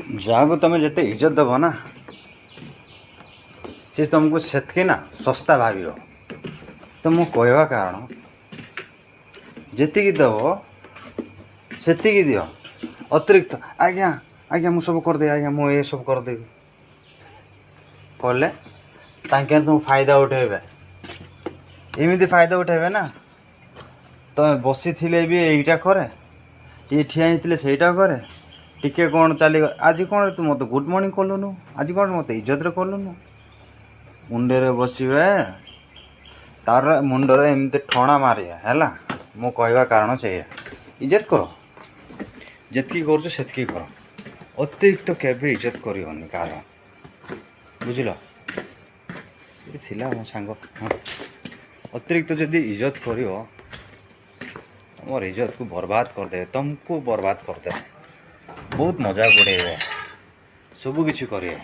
जहाँ तुम जिते इज्जत दब ना सी तुमको से ना सस्ता भाव तो मु कहवा कारण जी दब से दियो अतिरिक्त आज्ञा आज्ञा मु सब करदे आज्ञा मु ये सब करदेवी कले तांके तुम फायदा उठेबे एमती फायदा उठेबे ना तुम बसी थिले भी यहीटा करे ये ठिया होते सहीटा करे टिके कौन चली आज कौन तू मत गुड मॉर्निंग कलुनु आज कौन मत इज्जत कलुनु मुंडे बसवे तार मुंडर एमती ठणा मारे है मो कहवा कारण से इज्जत करो जितकी कर कर अतिरिक्त केवे इज्जत करनी कार बुझल मो सांग हाँ अतिरिक्त जदि इज्जत कर मोर इज्जत को बर्बाद करदे तुमको बर्बाद करदे बहुत मजाक उड़े सब किसी करें।